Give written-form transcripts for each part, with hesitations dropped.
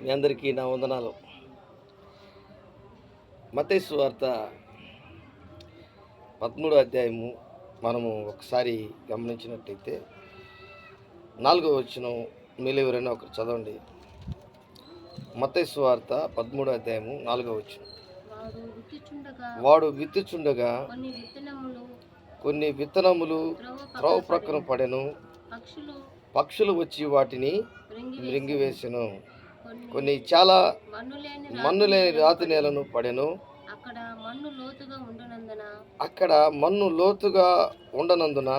మీ అందరికీ నా వందనాలు. మత్తయి సువార్త 13వ అధ్యాయము మనము ఒకసారి గమనించినట్టయితే 4వ వచనం మీలో ఎవరైనా ఒకరు చదవండి. మత్తయి సువార్త 13వ అధ్యాయము 4వ వచనం. వాడు విత్తుచుండగా కొన్ని విత్తనములు త్రోవ ప్రక్కన పడెను, పక్షులు వచ్చి వాటిని మృంగివేసెను. కొన్ని చాలా మన్ను లేని రాతి నేలను పడెను, అక్కడ మన్ను లోతుగా ఉండనందున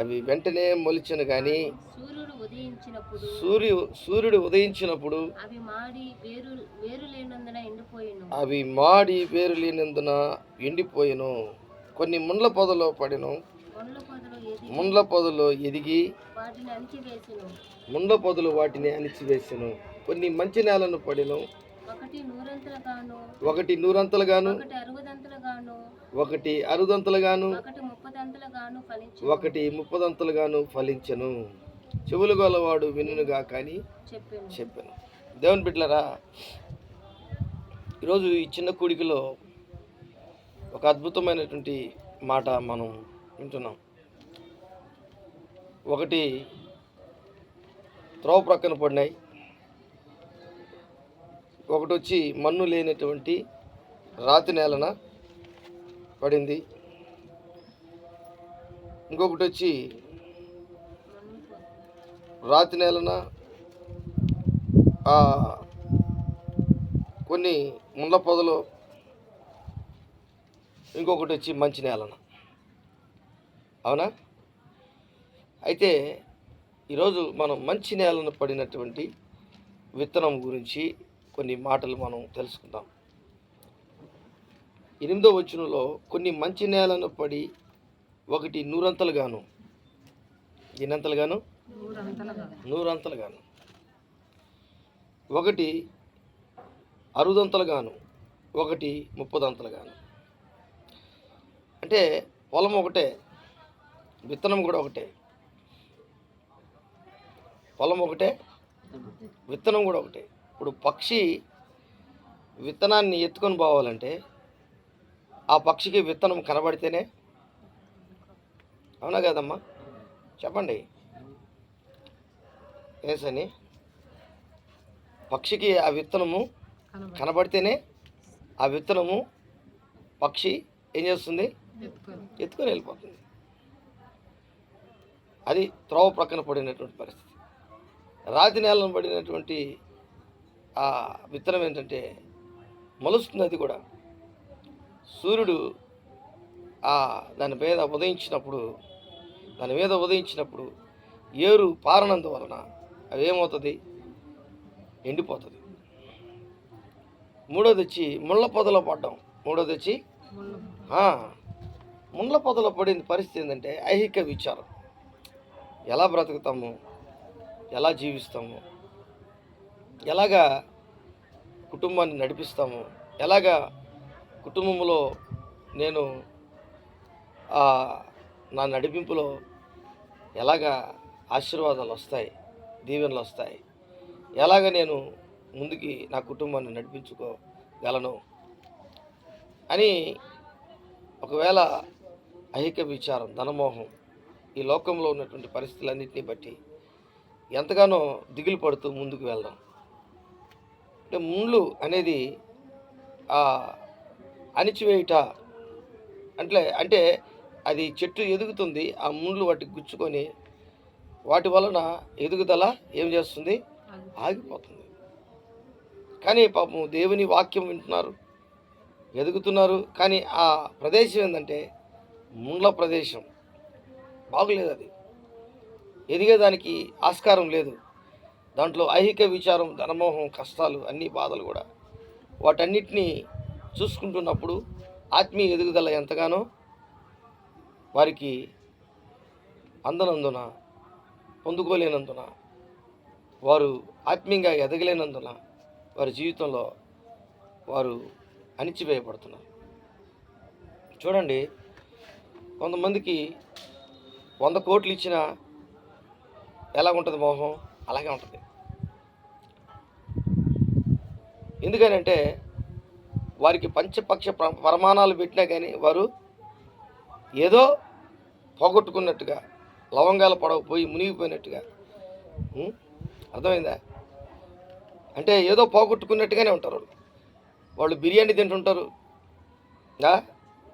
అవి వెంటనే మొలిచెను. గాని సూర్యుడు ఉదయించినప్పుడు అవి మాడి వేరు లేనందున ఎండిపోయెను. కొన్ని ముండ్ల పొదలో పడెను, ముండ్ల పొదలో ఎదిగి ముండ్ల పొదలు వాటిని అణిచివేసెను. కొన్ని మంచి నేలను పడెను, ఒకటి నూరంతలుగాను, ఒకటి అరుదంతలుగాను, ఒకటి ముప్పదంతలుగాను ఫలించెను. చెవులు గలవాడు వినుగా కానీ చెప్పాను. దేవుని బిడ్డలారా, ఈరోజు ఈ చిన్న కూడికలో ఒక అద్భుతమైనటువంటి మాట మనం వింటున్నాం. ఒకటి త్రోవ ప్రక్కన పడినాయి, ఒకటి వచ్చి మన్ను లేనటువంటి రాతి నేలన పడింది, ఇంకొకటి వచ్చి రాతి నేలన కొన్ని ముండ్ల పొదలు, ఇంకొకటి వచ్చి మంచి నేలన. అవునా? అయితే ఈరోజు మనం మంచి నేలను పడినటువంటి విత్తనం గురించి కొన్ని మాటలు మనం తెలుసుకుందాం. 8వ వచనంలో కొన్ని మంచి నేలను పడి ఒకటి నూరంతలుగాను, ఎన్నంతలుగాను, నూరంతలుగాను, ఒకటి అరుదంతలుగాను, ఒకటి ముప్పదంతలుగాను. అంటే పొలం ఒకటే, విత్తనం కూడా ఒకటే. పొలం ఒకటే, విత్తనం కూడా ఒకటే. ఇప్పుడు పక్షి విత్తనాన్ని ఎత్తుకొని పోవాలంటే ఆ పక్షికి విత్తనం కనబడితేనే, అవునా కదమ్మా? చెప్పండి ఏసని. పక్షికి ఆ విత్తనము కనబడితేనే ఆ విత్తనము పక్షి ఏం చేస్తుంది? ఎత్తుకొని వెళ్ళిపోతుంది. అది త్రోవ ప్రక్కన పడినటువంటి పరిస్థితి. రాతి నేలను పడినటువంటి ఆ విత్తనం ఏంటంటే మొలుస్తుంది. అది కూడా సూర్యుడు దాని మీద ఉదయించినప్పుడు ఏరు పారనందువలన అవి ఏమవుతుంది? ఎండిపోతుంది. మూడోది వచ్చి ముళ్ళ పొదలో పడ్డం. ముళ్ళ పొదలో పడిన పరిస్థితి ఏంటంటే ఐహిక విచారం. ఎలా బ్రతుకుతాము, ఎలా జీవిస్తాము, ఎలాగా కుటుంబాన్ని నడిపిస్తాము, ఎలాగా కుటుంబంలో నేను నా నడిపింపులో ఎలాగా ఆశీర్వాదాలు వస్తాయి, దీవెనలు వస్తాయి, ఎలాగ నేను ముందుకి నా కుటుంబాన్ని నడిపించుకోగలను అని ఒకవేళ ఐహిక విచారం, ధనమోహం, ఈ లోకంలో ఉన్నటువంటి పరిస్థితులన్నింటినీ బట్టి ఎంతగానో దిగులు పడుతూ ముందుకు వెళ్దాం. అంటే ముళ్ళు అనేది అణిచివేయుట అంటే అది చెట్టు ఎదుగుతుంది, ఆ ముళ్ళు వాటికి గుచ్చుకొని వాటి వలన ఎదుగుదల ఏం చేస్తుంది? ఆగిపోతుంది. కానీ పాపం దేవుని వాక్యం వింటున్నారు, ఎదుగుతున్నారు, కానీ ఆ ప్రదేశం ఏంటంటే ముండ్ల ప్రదేశం. బాగులేదు, అది ఎదిగేదానికి ఆస్కారం లేదు. దాంట్లో ఐహిక విచారం, ధనమోహం, కష్టాలు, అన్ని బాధలు కూడా వాటన్నిటినీ చూసుకుంటున్నప్పుడు ఆత్మీయ ఎదుగుదల ఎంతగానో వారికి అందనందున, పొందుకోలేనందున, వారు ఆత్మీయంగా ఎదగలేనందున వారి జీవితంలో వారు అణిచివేయబడుతున్నారు. చూడండి, కొంతమందికి 100 కోట్లు ఇచ్చినా ఎలా ఉంటుంది మోహం? అలాగే ఉంటుంది. ఎందుకనంటే వారికి పంచపక్ష ప్రమాణాలు పెట్టినా కానీ వారు ఏదో పోగొట్టుకున్నట్టుగా, లవంగాల పడవపోయి మునిగిపోయినట్టుగా. అర్థమైందా? అంటే ఏదో పోగొట్టుకున్నట్టుగానే ఉంటారు వాళ్ళు. బిర్యానీ తింటుంటారు,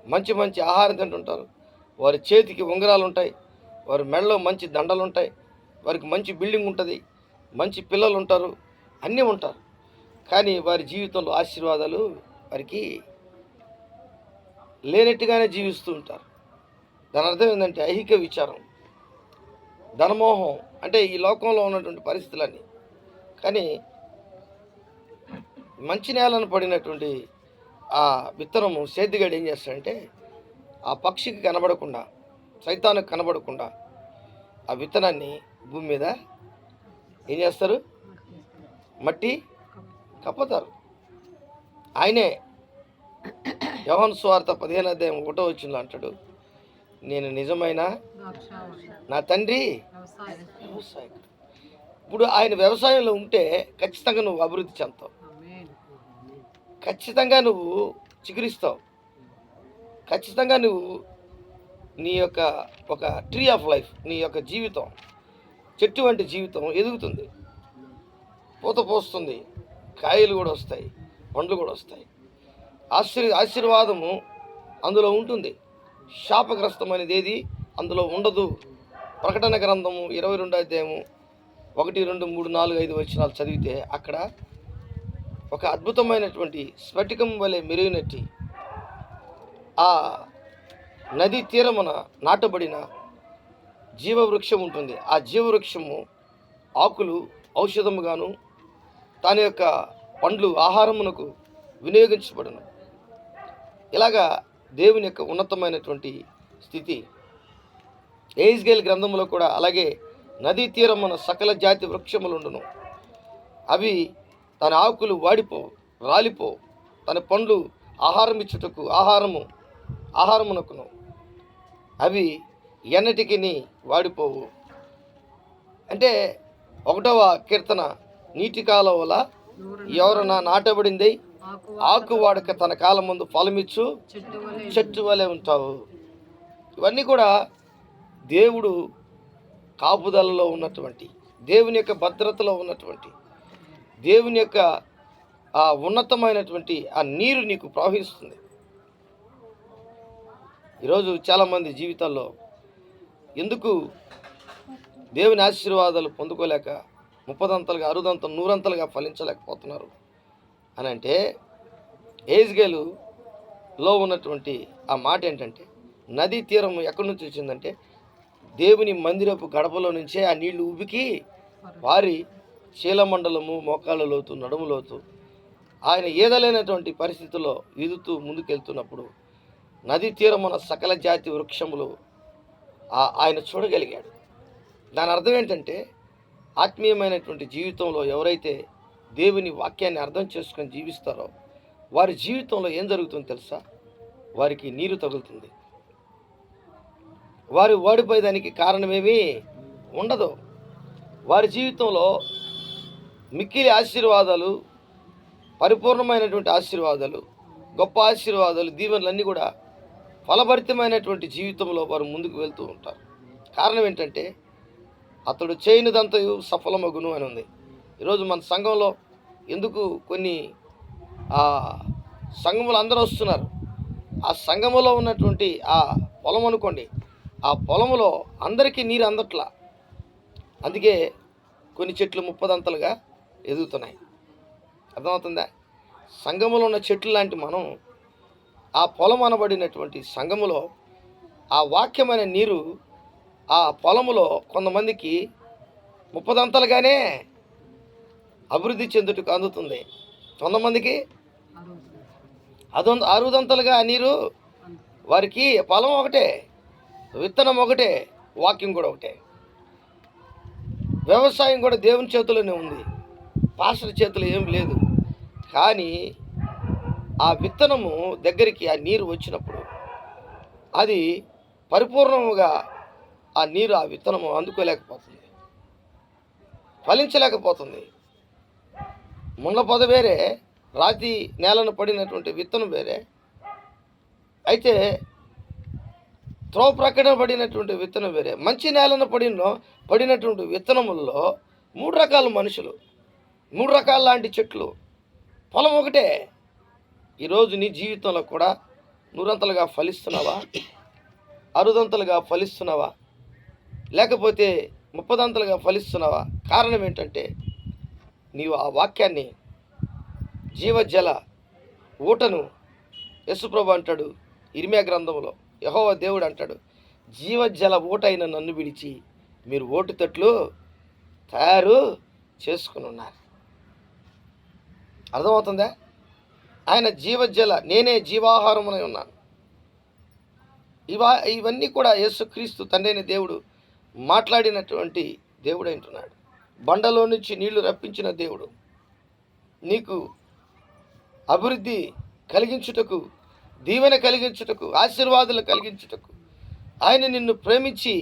మంచి మంచి ఆహారం తింటుంటారు, వారి చేతికి ఉంగరాలు ఉంటాయి, వారి మెడలో మంచి దండలు ఉంటాయి, వారికి మంచి బిల్డింగ్ ఉంటుంది, మంచి పిల్లలు ఉంటారు, అన్నీ ఉంటారు. కానీ వారి జీవితంలో ఆశీర్వాదాలు వారికి లేనట్టుగానే జీవిస్తూ ఉంటారు. దాని అర్థం ఏంటంటే ఐహిక విచారం, ధనమోహం, అంటే ఈ లోకంలో ఉన్నటువంటి పరిస్థితులన్నీ. కానీ మంచి నేలను పడినటువంటి ఆ విత్తనము సేద్యగాడు ఏం చేస్తాడంటే ఆ పక్షికి కనబడకుండా, సైతానికి కనబడకుండా ఆ విత్తనాన్ని భూమి మీద ఏం చేస్తారు? మట్టి కప్పుతారు. ఆయనే యోహాను సువార్త 15:1 అంటాడు, నేను నిజమైన నా తండ్రి వ్యవసాయకుడు. ఇప్పుడు ఆయన వ్యవసాయంలో ఉంటే ఖచ్చితంగా నువ్వు అభివృద్ధి చెందుతావు, ఖచ్చితంగా నువ్వు చిగురిస్తావు, ఖచ్చితంగా నువ్వు నీ యొక్క ఒక ట్రీ ఆఫ్ లైఫ్, నీ యొక్క జీవితం చెట్టు వంటి జీవితం ఎదుగుతుంది, పూత పోస్తుంది, కాయలు కూడా వస్తాయి, పండ్లు కూడా వస్తాయి. ఆశీర్వాదము అందులో ఉంటుంది, శాపగ్రస్తం అనేది ఏది అందులో ఉండదు. ప్రకటన గ్రంథము 22 1, 2, 3, 4, 5 వచనాలు చదివితే అక్కడ ఒక అద్భుతమైనటువంటి స్ఫటికం వలె మెరుగునట్టి ఆ నది తీరమున నాటబడిన జీవవృక్షం ఉంటుంది. ఆ జీవవృక్షము ఆకులు ఔషధముగాను, దాని యొక్క పండ్లు ఆహారమునకు వినియోగించబడును. ఇలాగా దేవుని యొక్క ఉన్నతమైనటువంటి స్థితి. యెహెజ్కేలు గ్రంథంలో కూడా అలాగే నదీ తీరమున సకల జాతి వృక్షములుండును, అవి తన ఆకులు వాడిపోవు, రాలిపోవు, తన పండ్లు ఆహారం ఇచ్చుటకు ఆహారమునకును, అవి ఎన్నటికి వాడిపోవు. అంటే 1వ కీర్తన, నీటి కాలువల ఎవరన్నా నాటబడింది, ఆకు వాడక తన కాలం ముందు ఫలమిచ్చు చెట్టు వలె ఉంటావు. ఇవన్నీ కూడా దేవుడు కాపుదలలో ఉన్నటువంటి, దేవుని యొక్క భద్రతలో ఉన్నటువంటి, దేవుని యొక్క ఆ ఉన్నతమైనటువంటి ఆ నీరు నీకు ప్రవహిస్తుంది. ఈరోజు చాలామంది జీవితాల్లో ఎందుకు దేవుని ఆశీర్వాదాలు పొందుకోలేక 30 60 100 ఫలించలేకపోతున్నారు అని అంటే, యెహెజ్కేలులో ఉన్నటువంటి ఆ మాట ఏంటంటే, నదీ తీరం ఎక్కడి నుంచి వచ్చిందంటే దేవుని మందిరపు గడపలో నుంచే ఆ నీళ్లు ఉబికి వారి శీలమండలము, మోకాళ్ళ లోతు, నడుము లోతు, ఆయన ఈదలేనటువంటి పరిస్థితుల్లో ఈదుతూ ముందుకెళ్తున్నప్పుడు నదీ తీరమున సకల జాతి వృక్షములు ఆయన చూడగలిగాడు. దాని అర్థం ఏంటంటే, ఆత్మీయమైనటువంటి జీవితంలో ఎవరైతే దేవుని వాక్యాన్ని అర్థం చేసుకొని జీవిస్తారో వారి జీవితంలో ఏం జరుగుతుందో తెలుసా? వారికి నీరు తగులుతుంది, వారు ఓడిపోయేదానికి కారణమేమీ ఉండదు. వారి జీవితంలో మిక్కిలి ఆశీర్వాదాలు, పరిపూర్ణమైనటువంటి ఆశీర్వాదాలు, గొప్ప ఆశీర్వాదాలు, దీవెనలన్నీ కూడా ఫలభరితమైనటువంటి జీవితంలో వారు ముందుకు వెళ్తూ ఉంటారు. కారణం ఏంటంటే, అతడు చేయనిదంతయు సఫలమగును అని ఉంది. ఈరోజు మన సంఘంలో ఎందుకు కొన్ని సంఘములు అందరూ వస్తున్నారు, ఆ సంఘములో ఉన్నటువంటి ఆ పొలం అనుకోండి, ఆ పొలములో అందరికీ నీరు అందట్లా, అందుకే కొన్ని చెట్లు 30 ఎదుగుతున్నాయి. అర్థమవుతుందా? సంఘములో ఉన్న చెట్లు లాంటి మనం ఆ పొలం అనబడినటువంటి సంఘములో ఆ వాక్యమైన నీరు ఆ పొలములో కొంతమందికి 30 అభివృద్ధి చెందుటకు అందుతుంది, కొంతమందికి 60 ఆ నీరు. వారికి పొలం ఒకటే, విత్తనం ఒకటే, వాక్యం కూడా ఒకటే. వ్యవసాయం కూడా దేవుని చేతిలోనే ఉంది, పాస్టర్ చేతిలో ఏం లేదు. కానీ ఆ విత్తనము దగ్గరికి ఆ నీరు వచ్చినప్పుడు అది పరిపూర్ణముగా ఆ నీరు ఆ విత్తనము అందుకోలేకపోతుంది, ఫలించలేకపోతుంది. ముళ్ళ పొద వేరే, రాతి నేలను పడినటువంటి విత్తనం వేరే, అయితే త్రోవ ప్రక్కన పడినటువంటి విత్తనం వేరే. మంచి నేలను పడినటువంటి విత్తనముల్లో 3 రకాల మనుషులు, 3 రకాల లాంటి చెట్లు, పొలం ఒకటే. ఈరోజు నీ జీవితంలో కూడా నూరంతలుగా ఫలిస్తున్నావా, అరుదంతలుగా ఫలిస్తున్నావా, లేకపోతే 30 ఫలిస్తున్నావా? కారణం ఏంటంటే నీవు ఆ వాక్యాన్ని, జీవజల ఊటను, యేసుప్రభు అంటాడు ఇర్మియా గ్రంథంలో, యెహోవా దేవుడు అంటాడు, జీవజల ఊట అయిన నన్ను విడిచి మీరు ఓటు తట్లు తయారు చేసుకుని ఉన్నారు. అర్థమవుతుందా? ఆయన జీవజల, నేనే జీవాహారమునై ఉన్నాను. ఇవన్నీ కూడా యేసుక్రీస్తు తండ్రైన దేవుడు మాట్లాడినటువంటి దేవుడు అంటున్నాడు. బండలో నుంచి నీళ్లు రప్పించిన దేవుడు, నీకు అభివృద్ధి కలిగించుటకు, దీవెన కలిగించుటకు, ఆశీర్వాదాలు కలిగించుటకు, ఆయన నిన్ను ప్రేమించి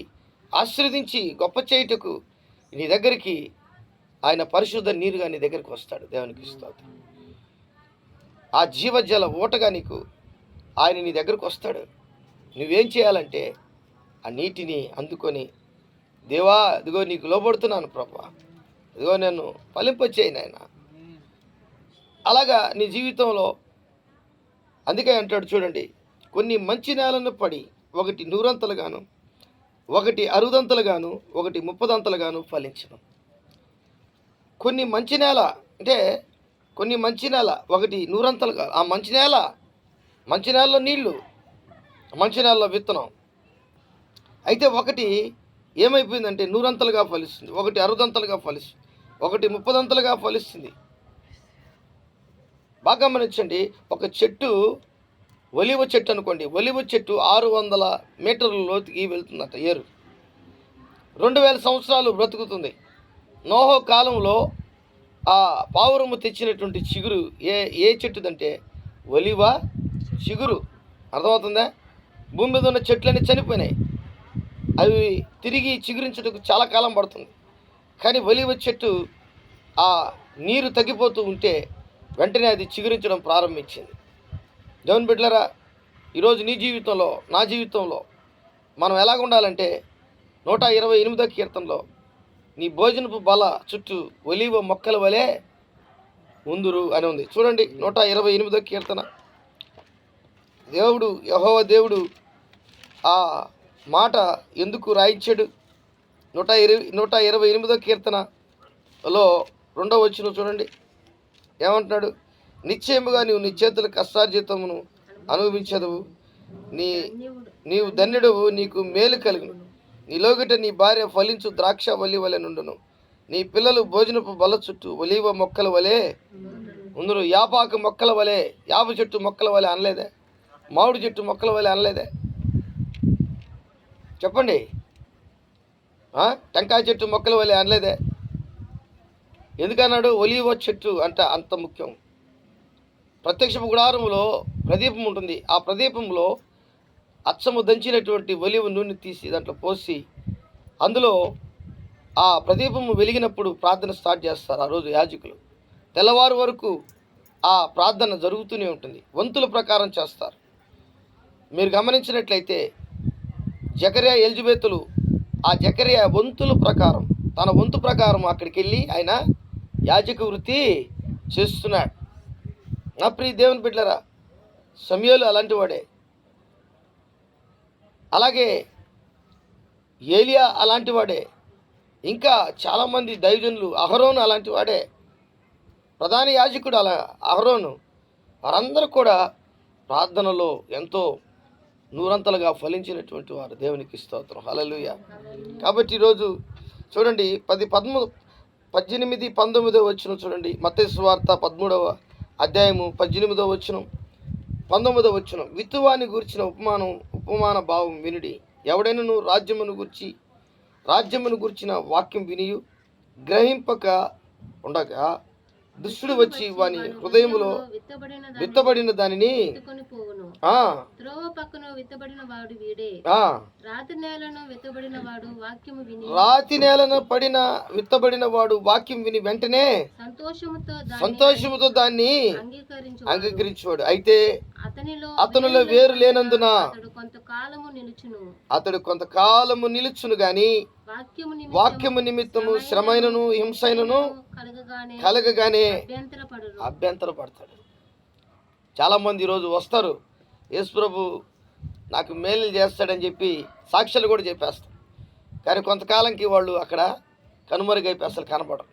ఆశీర్వదించి గొప్ప చేయుటకు నీ దగ్గరికి ఆయన పరిశుద్ధ నీరుగా నీ దగ్గరికి వస్తాడు. దేవునికి స్తోత్రం. ఆ జీవజల ఊటగా నీకు ఆయన నీ దగ్గరకు వస్తాడు. నువ్వేం చేయాలంటే ఆ నీటిని అందుకొని, దేవా ఇదిగో నీకు లోబడుతున్నాను ప్రభువా, ఇదిగో నేను ఫలింపచేయి నాయన. అలాగా నీ జీవితంలో, అందుకే అంటాడు చూడండి, కొన్ని మంచి నేలను పడి ఒకటి 100 ఒకటి 60 ఒకటి 30 ఫలించను. కొన్ని మంచి నేల అంటే కొన్ని మంచి నేల ఒకటి 100 ఆ మంచి నేలలో నీళ్లు, మంచి నేలలో విత్తనం. అయితే ఒకటి ఏమైపోయిందంటే 100 ఫలిస్తుంది, ఒకటి 60 ఫలిస్తుంది, ఒకటి 30 ఫలిస్తుంది. బాగా గమనించండి. ఒక చెట్టు, ఒలివ చెట్టు అనుకోండి, ఒలివ చెట్టు 600 మీటర్ల లోతుకి వెళ్తుందట. ఏరు 2000 సంవత్సరాలు బ్రతుకుతుంది. నోహో కాలంలో ఆ పావురము తెచ్చినటువంటి చిగురు ఏ చెట్టుదంటే ఒలివ చిగురు. అర్థమవుతుందా? భూమి మీద ఉన్న చెట్లన్నీ చనిపోయినాయి, అవి తిరిగి చిగురించడానికి చాలా కాలం పడుతుంది. కానీ ఒలివ చెట్టు ఆ నీరు తగ్గిపోతూ ఉంటే వెంటనే అది చిగురించడం ప్రారంభించింది. దేవుని బిడ్డలారా, ఈరోజు నీ జీవితంలో, నా జీవితంలో మనం ఎలాగ ఉండాలంటే 128వ కీర్తనలో, నీ భోజనపు బల చుట్టూ ఒలీవ మొక్కల వలె ఉందురు అని ఉంది. చూడండి 128వ కీర్తన. దేవుడు, యెహోవా దేవుడు ఆ మాట ఎందుకు రాయించాడు? 128వ కీర్తనలో 2వ వచనం చూడండి, ఏమంటున్నాడు? నిశ్చయముగా నీవు నీ చేతుల కష్టార్జితమును అనుభవించదువు, నీవు ధన్యుడవు, నీకు మేలు కలుగును. నీలోగిట నీ భార్య ఫలించు ద్రాక్ష వల్లి వలె నుండును, నీ పిల్లలు భోజనపు బల్ల చుట్టూ ఒలీవ మొక్కల వలె ఉందురు. యాపాకు మొక్కల వలె, యాప చెట్టు మొక్కల వలె అనలేదే? మామిడి చెట్టు మొక్కల వలె అనలేదే? చెప్పండి. టెంకాయ చెట్టు మొక్కల వలె అనలేదే? ఎందుకన్నాడు? ఒలీవ చెట్టు అంటే అంత ముఖ్యం. ప్రత్యక్షపు గుడారములో ప్రదీపం ఉంటుంది. ఆ ప్రదీపంలో అచ్చము దంచినటువంటి ఒలీవ నూనె తీసి దాంట్లో పోసి, అందులో ఆ ప్రదీపము వెలిగినప్పుడు ప్రార్థన స్టార్ట్ చేస్తారు. ఆ రోజు యాజకులు తెల్లవారు వరకు ఆ ప్రార్థన జరుగుతూనే ఉంటుంది. వంతుల ప్రకారం చేస్తారు. మీరు గమనించినట్లయితే జకర్యా, ఎలిజబెతులు ఆ జకర్యా వంతుల ప్రకారం, తన వంతు ప్రకారం అక్కడికి వెళ్ళి ఆయన యాజక వృత్తి చేస్తున్నాడు. నా ప్రియ దేవుని బిడ్డలారా, సమూయేలు అలాంటి వాడే, అలాగే ఏలియా అలాంటి వాడే, ఇంకా చాలామంది దైవజనులు, అహరోను అలాంటి వాడే, ప్రధాన యాజకుడు అహరోను, వారందరూ కూడా ప్రార్థనలో ఎంతో 100 ఫలించినటువంటి వారు. దేవునికి స్తోత్రం, హల్లెలూయా. కాబట్టి ఈరోజు చూడండి 18, 19 వచనం చూడండి. మత్తయి సువార్త 13వ అధ్యాయము 18వ వచనం, 19వ వచనం. విత్తువాని గురించిన ఉపమాన భావం వినుడి. ఎవడైనను రాజ్యమును గురించిన వాక్యం వినియు గ్రహింపక ఉండగా దుష్టుడు వచ్చి వాని హృదయములో విత్తబడిన దానిని ఆ త్రోవ పక్కన విత్తబడిన వాడు వీడే. ఆ రాతి నేలను విత్తబడిన వాడు వాక్యము విని రాతి నేలను విత్తబడిన వాడు వాక్యం విని వెంటనే సంతోషముతో దాన్ని అంగీకరించేవాడు. అయితే అతనిలో వేరు లేనందున అతడు కొంతకాలము నిలుచును గాని వాక్యము నిమిత్తము శ్రమైనను హింసైనను కలగగానే అభ్యంతర పడతాడు. చాలా మంది ఈరోజు వస్తారు, యేసు ప్రభు నాకు మేలు చేస్తాడని చెప్పి సాక్ష్యాలు కూడా చెప్పేస్తారు. కానీ కొంతకాలంకి వాళ్ళు అక్కడ కనుమరుగైపోయి అసలు కనపడరు.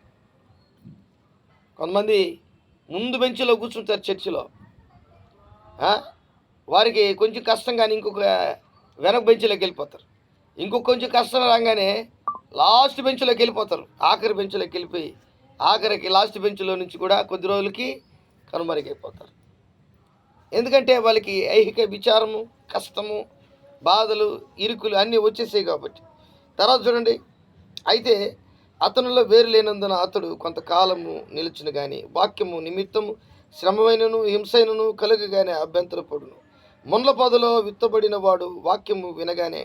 కొంతమంది ముందు బెంచ్లో కూర్చుంటారు చర్చిలో, వారికి కొంచెం కష్టం కానీ ఇంకొక వెనక బెంచ్లోకి వెళ్ళిపోతారు. ఇంకొక కొంచెం కష్టం రాగానే లాస్ట్ బెంచ్లోకి వెళ్ళిపోతారు. ఆఖరి బెంచ్లోకి వెళ్ళిపోయి ఆఖరికి లాస్ట్ బెంచ్లో నుంచి కూడా కొద్ది రోజులకి కనుమరుగైపోతారు. ఎందుకంటే వాళ్ళకి ఐహిక విచారము, కష్టము, బాధలు, ఇరుకులు అన్నీ వచ్చేసాయి కాబట్టి. తర్వాత చూడండి, అయితే అతనిలో వేరు లేనందున అతడు కొంతకాలము నిలుచును గాని వాక్యము నిమిత్తము శ్రమమైనను హింసైనను కలుగగానే అభ్యంతరపడును. ముండ్ల పొదలో విత్తబడిన వాడు వాక్యము వినగానే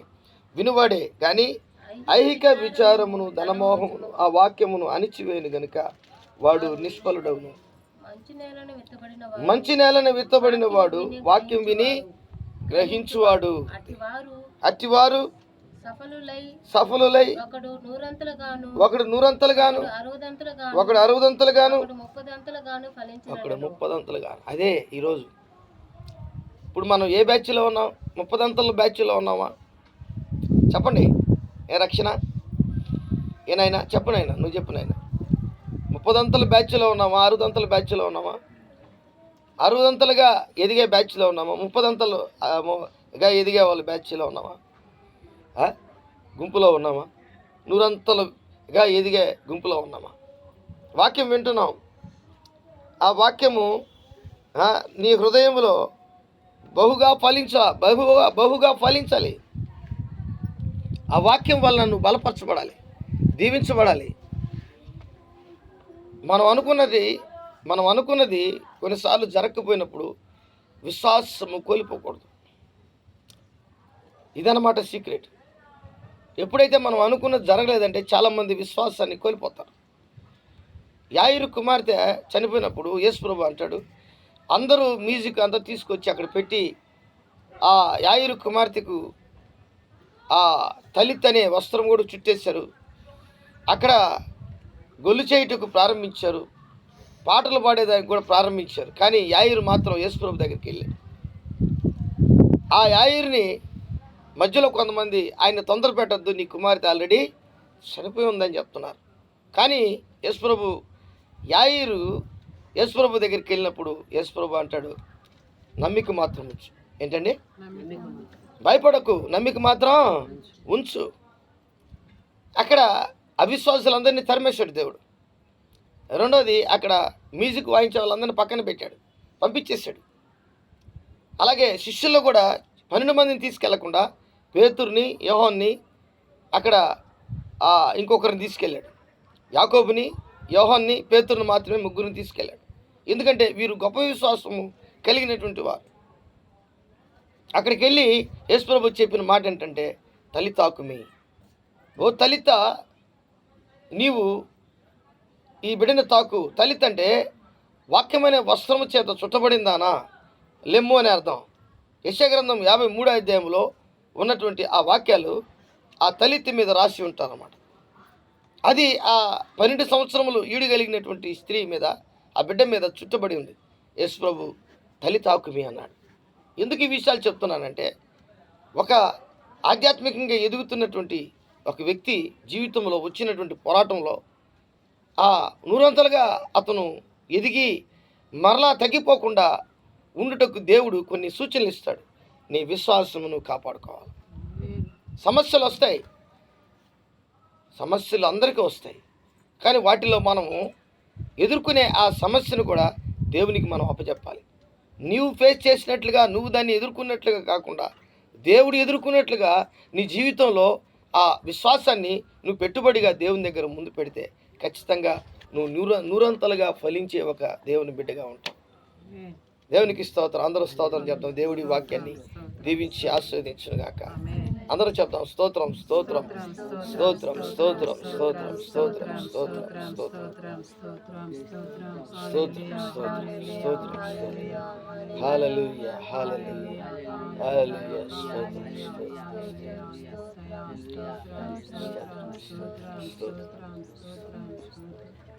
వినువాడే గాని ఐహిక విచారమును ధనమోహమును ఆ వాక్యమును అణిచివేయను గనుక వాడు నిష్ఫలుడవును. మంచి నేలను విత్తబడిన వాడు వాక్యం విని గ్రహించువాడు. అట్టివారు సఫలులై ఒకడు నూరంతలుగాను ఒకడు అరవదంతలుగాను ఒకడు ముప్పదంతలుగాను. అదే ఈరోజు ఇప్పుడు మనం ఏ బ్యాచ్లో ఉన్నాం? 30 బ్యాచ్లో ఉన్నామా? చెప్పండి. ఏ రక్షణ ఏనాయనా చెప్పనైనా, నువ్వు చెప్పనైనా 30 బ్యాచ్లో ఉన్నామా? 60 బ్యాచ్లో ఉన్నామా? 60 ఎదిగే బ్యాచ్లో ఉన్నామా? 30 ఎదిగే వాళ్ళ బ్యాచ్లో ఉన్నామా? గుంపులో ఉన్నామా? 100 ఎదిగే గుంపులో ఉన్నామా? వాక్యం వింటున్నాం. ఆ వాక్యము నీ హృదయంలో బహుగా ఫలించాలి. ఆ వాక్యం వల్ల నువ్వు బలపరచబడాలి, దీవించబడాలి. మనం అనుకున్నది కొన్నిసార్లు జరగకపోయినప్పుడు విశ్వాసము కోల్పోకూడదు. ఇదన్నమాట సీక్రెట్. ఎప్పుడైతే మనం అనుకున్నది జరగలేదంటే చాలామంది విశ్వాసాన్ని కోల్పోతారు. యాయిరు కుమార్తె చనిపోయినప్పుడు యేసు ప్రభు అంటాడు, అందరూ మ్యూజిక్ అంతా తీసుకొచ్చి అక్కడ పెట్టి ఆ యాయిరు కుమార్తెకు ఆ తలిత్ అనే వస్త్రం కూడా చుట్టేశారు. అక్కడ గొల్లు చేయుటకు ప్రారంభించారు, పాటలు పాడేదానికి కూడా ప్రారంభించారు. కానీ యాయిరు మాత్రం యేసు ప్రభు దగ్గరికి వెళ్ళాడు. ఆ యాయిరుని మధ్యలో కొంతమంది ఆయన తొందర పెట్టద్దు, నీ కుమార్తె ఆల్రెడీ చనిపోయి ఉందని చెప్తున్నారు. కానీ యాయిరు యేసు ప్రభు దగ్గరికి వెళ్ళినప్పుడు యేసు ప్రభు అంటాడు, నమ్మిక మాత్రం ఉంచు. ఏంటండి? భయపడకు, నమ్మిక మాత్రం ఉంచు. అక్కడ అవిశ్వాసులందరినీ తరిమేశాడు దేవుడు. రెండోది, అక్కడ మ్యూజిక్ వాయించే వాళ్ళందరినీ పక్కన పెట్టాడు, పంపించేశాడు. అలాగే శిష్యుల్లో కూడా 12 మందిని తీసుకెళ్లకుండా పేతురుని, యోహాన్ని, అక్కడ ఇంకొకరిని తీసుకెళ్ళాడు. యాకోబుని, యోహాన్ని, పేతురుని మాత్రమే ముగ్గురిని తీసుకెళ్ళాడు. ఎందుకంటే వీరు గొప్ప విశ్వాసము కలిగినటువంటి వారు. అక్కడికి వెళ్ళి యేసు ప్రభు చెప్పిన మాట ఏంటంటే, తలితాకుమి, ఓ తలిత, నీవు ఈ బిడ్డని తాకు. తలిత్ అంటే వాక్యమైన వస్త్రము చేత చుట్టబడిందానా, లెమ్ము అని అర్థం. యెషయా గ్రంథం 53వ అధ్యాయంలో ఉన్నటువంటి ఆ వాక్యాలు ఆ తలిత్ మీద రాసి ఉంటారన్నమాట. అది ఆ 12 సంవత్సరములు ఈడు కలిగినటువంటి స్త్రీ మీద, ఆ బిడ్డ మీద చుట్టబడి ఉంది. యేసు ప్రభు తలితాకుమి అన్నాడు. ఎందుకు ఈ విషయాలు చెప్తున్నానంటే, ఒక ఆధ్యాత్మికంగా ఎదుగుతున్నటువంటి ఒక వ్యక్తి జీవితంలో వచ్చినటువంటి పోరాటంలో ఆ 100 అతను ఎదిగి మరలా తగ్గిపోకుండా ఉండుటకు దేవుడు కొన్ని సూచనలు ఇస్తాడు. నీ విశ్వాసమును కాపాడుకోవాలి. సమస్యలు వస్తాయి, సమస్యలు అందరికీ వస్తాయి. కానీ వాటిలో మనము ఎదుర్కొనే ఆ సమస్యను కూడా దేవునికి మనం అప్పచెప్పాలి. నీవు ఫేస్ చేసినట్లుగా, నువ్వు దాన్ని ఎదుర్కొన్నట్లుగా కాకుండా దేవుడు ఎదుర్కొన్నట్లుగా నీ జీవితంలో ఆ విశ్వాసాన్ని నువ్వు పెట్టుబడిగా దేవుని దగ్గర ముందు పెడితే ఖచ్చితంగా నువ్వు నూరంతలుగా ఫలించే ఒక దేవుని బిడ్డగా ఉంటావు. దేవునికి స్తోత్రం. అందరూ స్తోత్రం చెప్తాం. దేవుడి వాక్యాన్ని దీవించి ఆశీర్వదించును గాక. అందరూ చెప్తాం స్తోత్రం స్తోత్రం స్తోత్రం స్తోత్రం స్తోత్రం స్తోత్రం స్తోత్రం స్తోత్రం స్తోత్రం స్తోత్రం స్తోత్రం హల్లెలూయా హల్లెలూయా హల్లెలూయా స్తోత్రం స్తోత్రం స్తోత్రం స్తోత్రం స్తోత్రం